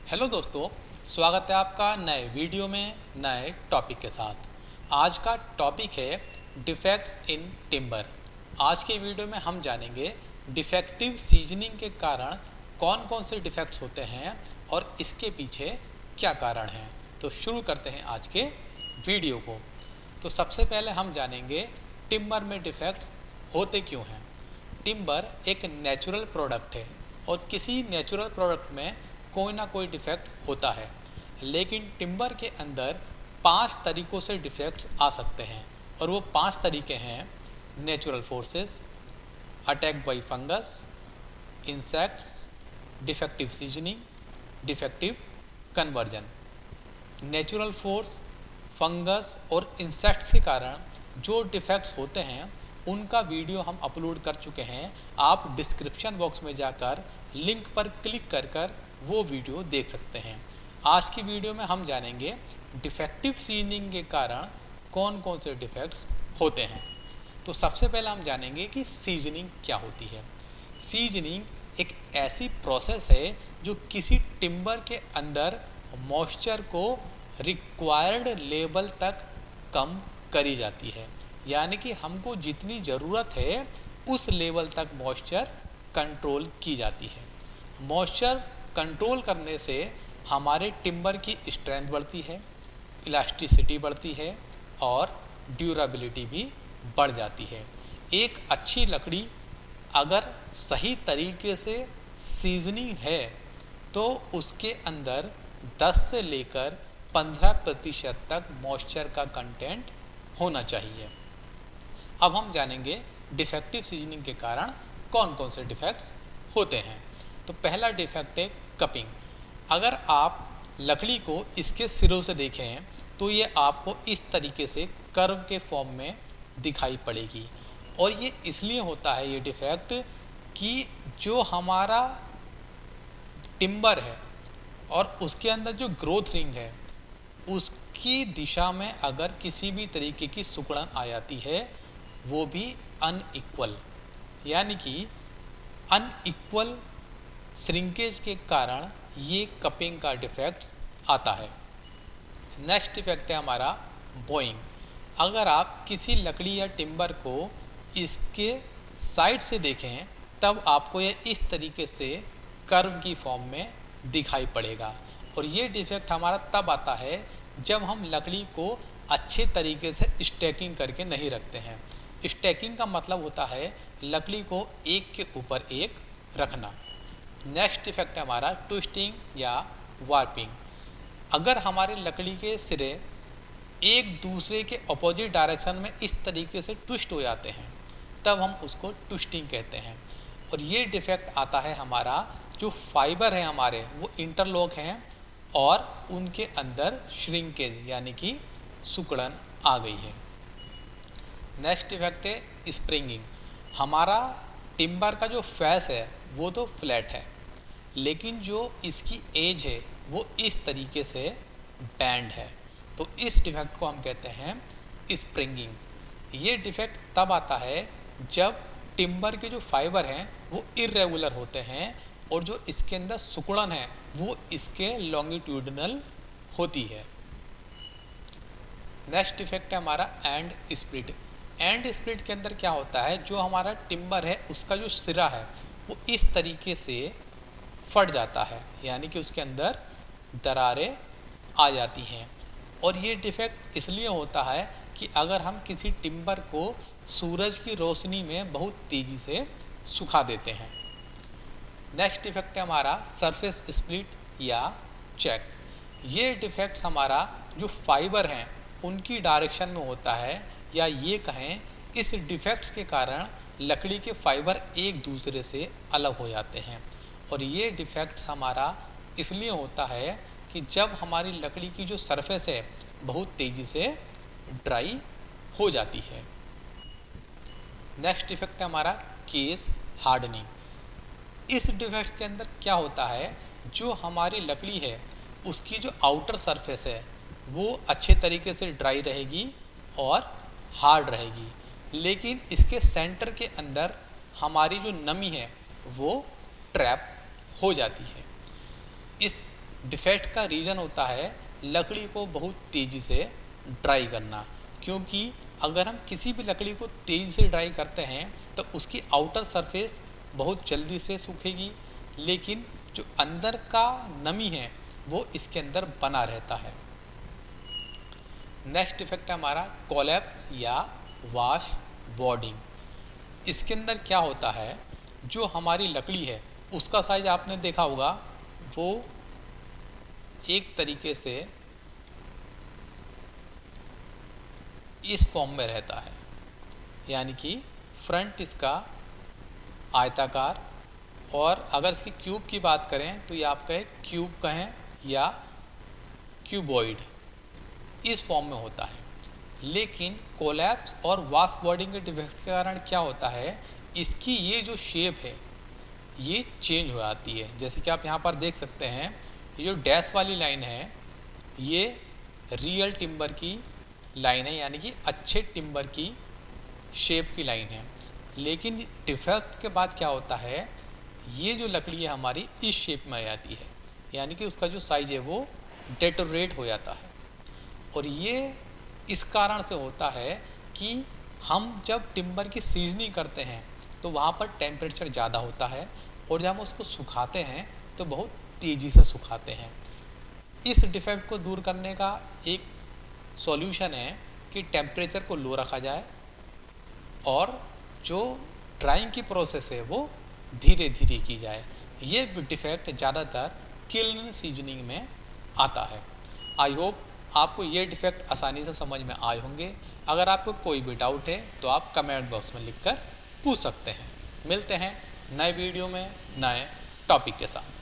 Hello दोस्तों, स्वागत है आपका नए वीडियो में नए टॉपिक के साथ। आज का टॉपिक है डिफेक्ट्स इन टिम्बर। आज के वीडियो में हम जानेंगे डिफेक्टिव सीजनिंग के कारण कौन कौन से डिफेक्ट्स होते हैं और इसके पीछे क्या कारण हैं। तो शुरू करते हैं आज के वीडियो को। तो सबसे पहले हम जानेंगे टिम्बर में डिफेक्ट्स होते क्यों हैं। टिम्बर एक नेचुरल प्रोडक्ट है और किसी नेचुरल प्रोडक्ट में कोई ना कोई डिफेक्ट होता है, लेकिन टिम्बर के अंदर 5 तरीक़ों से डिफेक्ट्स आ सकते हैं और वो 5 तरीके हैं: natural forces, attack by fungus, insects, defective seasoning, defective conversion. Natural force, fungus और इंसेक्ट्स के कारण जो डिफेक्ट्स होते हैं उनका वीडियो हम अपलोड कर चुके हैं। आप डिस्क्रिप्शन बॉक्स में जाकर लिंक पर क्लिक कर वो वीडियो देख सकते हैं। आज की वीडियो में हम जानेंगे डिफेक्टिव सीजनिंग के कारण कौन कौन से डिफेक्ट्स होते हैं। तो सबसे पहले हम जानेंगे कि सीजनिंग क्या होती है। सीजनिंग एक ऐसी प्रोसेस है जो किसी टिम्बर के अंदर मॉइस्चर को रिक्वायर्ड लेवल तक कम करी जाती है, यानी कि हमको जितनी ज़रूरत है उस लेवल तक मॉइस्चर कंट्रोल की जाती है। मॉइस्चर कंट्रोल करने से हमारे टिम्बर की स्ट्रेंथ बढ़ती है, इलास्टिसिटी बढ़ती है और ड्यूरेबिलिटी भी बढ़ जाती है। एक अच्छी लकड़ी अगर सही तरीके से सीजनिंग है तो उसके अंदर 10 से लेकर 15% तक मॉइस्चर का कंटेंट होना चाहिए। अब हम जानेंगे डिफेक्टिव सीजनिंग के कारण कौन कौन से डिफेक्ट्स होते हैं। तो पहला डिफेक्ट है कपिंग। अगर आप लकड़ी को इसके सिरों से देखें तो ये आपको इस तरीके से कर्व के फॉर्म में दिखाई पड़ेगी, और ये इसलिए होता है ये डिफेक्ट कि जो हमारा टिम्बर है और उसके अंदर जो ग्रोथ रिंग है उसकी दिशा में अगर किसी भी तरीके की सिकुड़न आ जाती है, वो भी अनइक्वल, यानी कि अनइक्वल श्रिंकेज के कारण ये कपिंग का डिफेक्ट आता है। नेक्स्ट डिफेक्ट है हमारा बोइंग। अगर आप किसी लकड़ी या टिम्बर को इसके साइड से देखें तब आपको ये इस तरीके से कर्व की फॉर्म में दिखाई पड़ेगा, और ये डिफेक्ट हमारा तब आता है जब हम लकड़ी को अच्छे तरीके से स्टैकिंग करके नहीं रखते हैं। स्टैकिंग का मतलब होता है लकड़ी को एक के ऊपर एक रखना। नेक्स्ट डिफेक्ट है हमारा ट्विस्टिंग या वार्पिंग। अगर हमारे लकड़ी के सिरे एक दूसरे के अपोजिट डायरेक्शन में इस तरीके से ट्विस्ट हो जाते हैं तब हम उसको ट्विस्टिंग कहते हैं। और ये डिफेक्ट आता है हमारा जो फाइबर है हमारे वो इंटरलॉक हैं और उनके अंदर श्रिंकेज यानी कि सिकुड़न आ गई है। नेक्स्ट डिफेक्ट है स्प्रिंगिंग। हमारा टिम्बर का जो फेस है वो तो फ्लैट है, लेकिन जो इसकी एज है वो इस तरीके से बैंड है, तो इस डिफेक्ट को हम कहते हैं स्प्रिंगिंग। ये डिफेक्ट तब आता है जब टिम्बर के जो फाइबर हैं वो इरेगुलर होते हैं और जो इसके अंदर सिकुड़न है वो इसके लॉन्गिट्यूडनल होती है। नेक्स्ट डिफेक्ट है हमारा एंड स्प्लिट। एंड स्प्लिट के अंदर क्या होता है, जो हमारा टिम्बर है उसका जो सिरा है वो इस तरीके से फट जाता है, यानी कि उसके अंदर दरारें आ जाती हैं। और ये डिफेक्ट इसलिए होता है कि अगर हम किसी टिम्बर को सूरज की रोशनी में बहुत तेज़ी से सुखा देते हैं। नेक्स्ट डिफेक्ट है हमारा सरफेस स्प्लिट या चेक। ये डिफेक्ट्स हमारा जो फाइबर हैं उनकी डायरेक्शन में होता है, या ये कहें इस डिफेक्ट्स के कारण लकड़ी के फाइबर एक दूसरे से अलग हो जाते हैं। और ये डिफेक्ट्स हमारा इसलिए होता है कि जब हमारी लकड़ी की जो सरफेस है बहुत तेज़ी से ड्राई हो जाती है। नेक्स्ट डिफेक्ट है हमारा केस हार्डनिंग। इस डिफेक्ट्स के अंदर क्या होता है, जो हमारी लकड़ी है उसकी जो आउटर सरफेस है वो अच्छे तरीके से ड्राई रहेगी और हार्ड रहेगी, लेकिन इसके सेंटर के अंदर हमारी जो नमी है वो ट्रैप हो जाती है। इस डिफेक्ट का रीज़न होता है लकड़ी को बहुत तेज़ी से ड्राई करना, क्योंकि अगर हम किसी भी लकड़ी को तेज़ी से ड्राई करते हैं तो उसकी आउटर सरफेस बहुत जल्दी से सूखेगी, लेकिन जो अंदर का नमी है वो इसके अंदर बना रहता है। नेक्स्ट इफेक्ट है हमारा कोलैप्स या वाश बॉर्डिंग। इसके अंदर क्या होता है, जो हमारी लकड़ी है उसका साइज आपने देखा होगा, वो एक तरीके से इस फॉर्म में रहता है, यानी कि फ्रंट इसका आयताकार, और अगर इसकी क्यूब की बात करें तो ये आपका एक क्यूब कहें या क्यूबॉइड, इस फॉर्म में होता है। लेकिन कोलैप्स और वाश बॉर्डिंग के डिफेक्ट के कारण क्या होता है, इसकी ये जो शेप है ये चेंज हो जाती है। जैसे कि आप यहाँ पर देख सकते हैं, ये जो डैश वाली लाइन है ये रियल टिम्बर की लाइन है, यानी कि अच्छे टिम्बर की शेप की लाइन है। लेकिन डिफेक्ट के बाद क्या होता है, ये जो लकड़ी है हमारी इस शेप में आ जाती है, यानी कि उसका जो साइज है वो डेटोरेट हो जाता है। और ये इस कारण से होता है कि हम जब टिम्बर की सीजनिंग करते हैं तो वहाँ पर टेम्परेचर ज़्यादा होता है, और जब हम उसको सुखाते हैं तो बहुत तेज़ी से सुखाते हैं। इस डिफेक्ट को दूर करने का एक सॉल्यूशन है कि टेम्परेचर को लो रखा जाए और जो ड्राइंग की प्रोसेस है वो धीरे धीरे की जाए। ये डिफेक्ट ज़्यादातर किल्न सीजनिंग में आता है। आई होप आपको ये डिफेक्ट आसानी से समझ में आए होंगे। अगर आपको कोई भी डाउट है तो आप कमेंट बॉक्स में लिखकर पूछ सकते हैं। मिलते हैं नए वीडियो में नए टॉपिक के साथ।